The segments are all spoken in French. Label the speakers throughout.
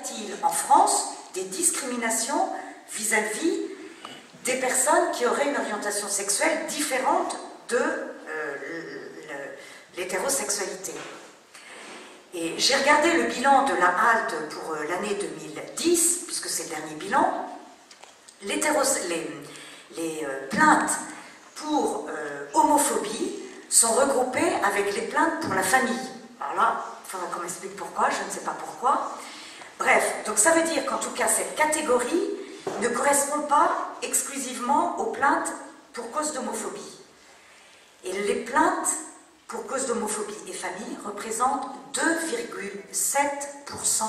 Speaker 1: a-t-il en France des discriminations vis-à-vis des personnes qui auraient une orientation sexuelle différente de l'hétérosexualité? Et j'ai regardé le bilan de la HALT pour l'année 2010, puisque c'est le dernier bilan. Les plaintes pour homophobie sont regroupées avec les plaintes pour la famille. Alors là, il faudra qu'on m'explique pourquoi, je ne sais pas pourquoi. Bref, donc ça veut dire qu'en tout cas, cette catégorie ne correspond pas exclusivement aux plaintes pour cause d'homophobie. Et les plaintes pour cause d'homophobie et famille représentent 2,7%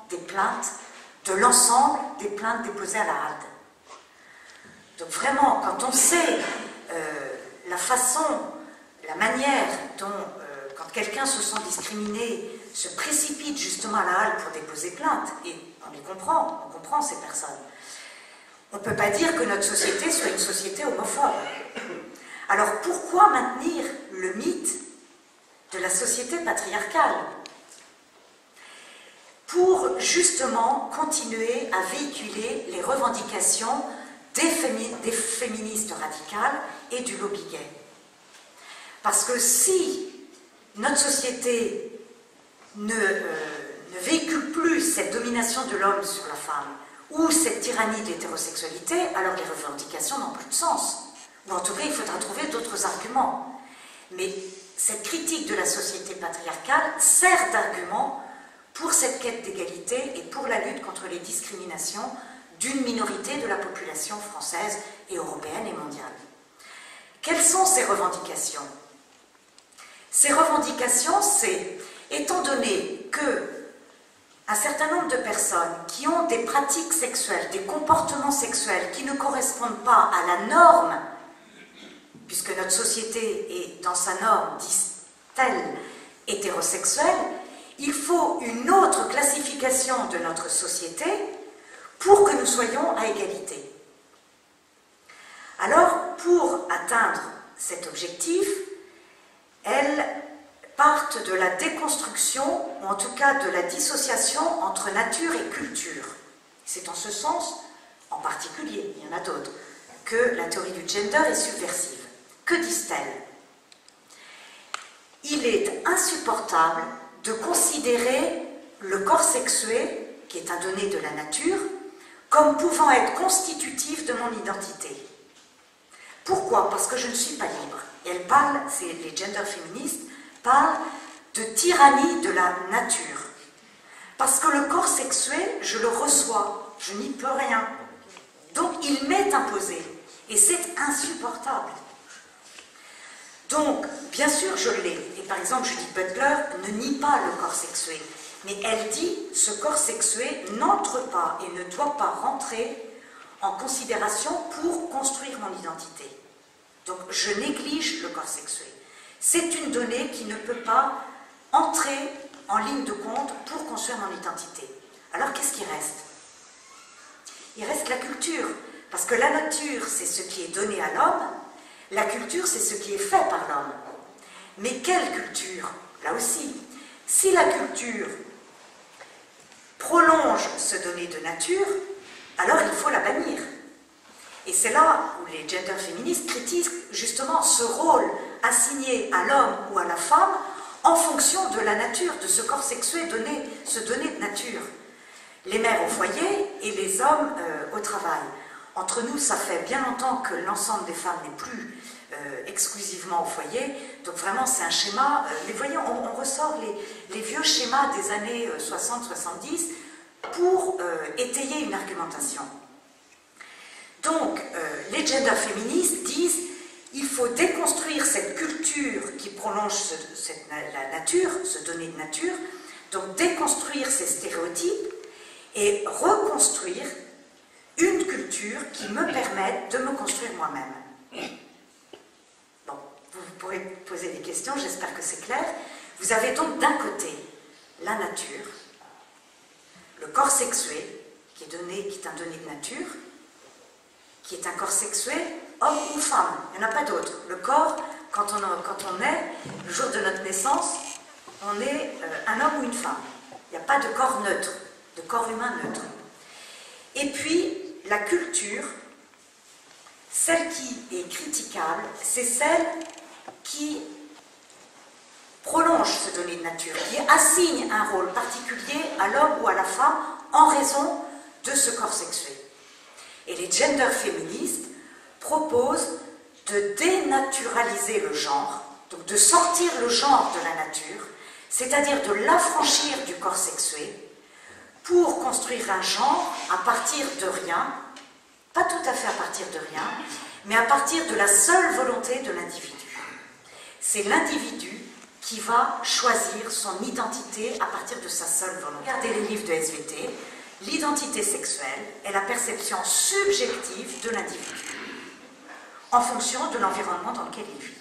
Speaker 1: des plaintes de l'ensemble des plaintes déposées à la HALT. Donc vraiment, quand on sait la façon, la manière dont, quand quelqu'un se sent discriminé, se précipite justement à la HALT pour déposer plainte, et on les comprend, on comprend ces personnes, on ne peut pas dire que notre société soit une société homophobe. Alors pourquoi maintenir le mythe de la société patriarcale? Pour justement continuer à véhiculer les revendications des féministes radicales et du lobby gay. Parce que si notre société ne véhicule plus cette domination de l'homme sur la femme ou cette tyrannie de l'hétérosexualité, alors les revendications n'ont plus de sens. Ou en tout cas, il faudra trouver d'autres arguments. Mais cette critique de la société patriarcale sert d'argument pour cette quête d'égalité et pour la lutte contre les discriminations d'une minorité de la population française et européenne et mondiale. Quelles sont ces revendications? Ces revendications, c'est, étant donné que un certain nombre de personnes qui ont des pratiques sexuelles, des comportements sexuels qui ne correspondent pas à la norme, puisque notre société est dans sa norme, disent-elles, hétérosexuelle, il faut une autre classification de notre société pour que nous soyons à égalité. Alors, pour atteindre cet objectif, elles partent de la déconstruction, ou en tout cas de la dissociation entre nature et culture. C'est en ce sens, en particulier, il y en a d'autres, que la théorie du gender est subversive. Que disent-elles? Il est insupportable de considérer le corps sexué, qui est un donné de la nature, comme pouvant être constitutif de mon identité. Pourquoi? Parce que je ne suis pas libre. Et elles parlent, les gender féministes, parlent de tyrannie de la nature. Parce que le corps sexué, je le reçois, je n'y peux rien. Donc il m'est imposé. Et c'est insupportable. Donc, bien sûr, je l'ai. Et par exemple, Judith Butler ne nie pas le corps sexué. Mais elle dit, ce corps sexué n'entre pas et ne doit pas rentrer en considération pour construire mon identité. Donc, je néglige le corps sexué. C'est une donnée qui ne peut pas entrer en ligne de compte pour construire mon identité. Alors, qu'est-ce qui reste? Il reste la culture. Parce que la nature, c'est ce qui est donné à l'homme. La culture, c'est ce qui est fait par l'homme. Mais quelle culture? Là aussi, si la culture prolonge ce donné de nature, alors il faut la bannir. Et c'est là où les gender féministes critiquent justement ce rôle assigné à l'homme ou à la femme en fonction de la nature, de ce corps sexué donné, ce donné de nature. Les mères au foyer et les hommes au travail. Entre nous, ça fait bien longtemps que l'ensemble des femmes n'est plus exclusivement au foyer, donc vraiment c'est un schéma, mais voyez, on ressort les vieux schémas des années 60-70 pour étayer une argumentation. Donc, les gender féministes disent il faut déconstruire cette culture qui prolonge la nature, ce donné de nature, donc déconstruire ces stéréotypes et reconstruire une culture qui me permette de me construire moi-même. Bon, vous pourrez poser des questions, j'espère que c'est clair. Vous avez donc d'un côté la nature, le corps sexué, qui est un donné de nature, qui est un corps sexué, homme ou femme, il n'y en a pas d'autre. Le corps, quand on naît, le jour de notre naissance, on est un homme ou une femme. Il n'y a pas de corps neutre. de corps humain neutre. Et puis, la culture, celle qui est critiquable, c'est celle qui prolonge ce donné de nature, qui assigne un rôle particulier à l'homme ou à la femme en raison de ce corps sexué. Et les gender féministes proposent de dénaturaliser le genre, donc de sortir le genre de la nature, c'est-à-dire de l'affranchir du corps sexué, pour construire un genre à partir de rien, pas tout à fait à partir de rien, mais à partir de la seule volonté de l'individu. C'est l'individu qui va choisir son identité à partir de sa seule volonté. Regardez les livres de SVT, l'identité sexuelle est la perception subjective de l'individu, en fonction de l'environnement dans lequel il vit.